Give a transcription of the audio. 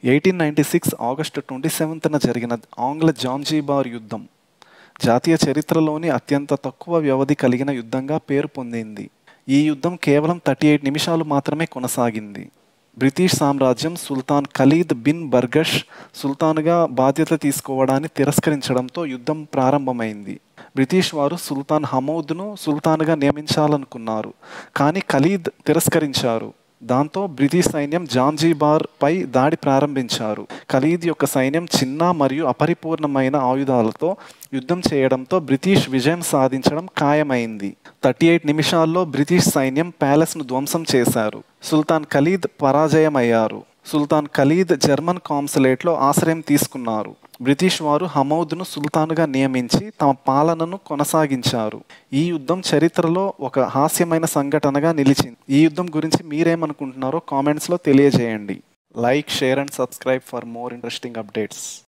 1896 August 27న జరిగిన ఆంగ్ల Zanzibar యుద్ధం జాతీయ చరిత్రలోని అత్యంత తక్కువ వ్యవధి కలిగిన యుద్ధంగా పేరు పొందింది. ఈ యుద్ధం కేవలం 38 నిమిషాలు మాత్రమే కొనసాగింది. బ్రిటిష్ సామ్రాజ్యం సుల్తాన్ ఖలీద్ బిన్ బర్గష్ సుల్తాన్గా బాధ్యత తీసుకోవడాన్ని తిరస్కరించడంతో యుద్ధం ప్రారంభమైంది. బ్రిటిష్ వారు సుల్తాన్ హమౌద్ను సుల్తాన్గా నియమించాలనుకున్నారు, కానీ ఖలీద్ తిరస్కరించారు. దాంతో బ్రిటిష్ సైన్యం జాంజీబార్ పై దాడి ప్రారంభించారు. ఖలీద్ యొక్క సైన్యం చిన్న మరియు అపరిపూర్ణమైన ఆయుధాలతో యుద్ధం చేయడంతో బ్రిటిష్ విజయం సాధించడం ఖాయమైంది. 38 నిమిషాల్లో బ్రిటిష్ సైన్యం ప్యాలెస్ను ధ్వంసం చేశారు. సుల్తాన్ ఖలీద్ పరాజయమయ్యారు. సుల్తాన్ ఖలీద్ జర్మన్ కాన్సులేట్లో ఆశ్రయం తీసుకున్నారు. బ్రిటిష్ వారు హమౌద్ను సుల్తాన్గా నియమించి తమ పాలనను కొనసాగించారు. ఈ యుద్ధం చరిత్రలో ఒక హాస్యమైన సంఘటనగా నిలిచింది. ఈ యుద్ధం గురించి మీరేమనుకుంటున్నారో కామెంట్స్లో తెలియజేయండి. Like, share and subscribe for more interesting updates.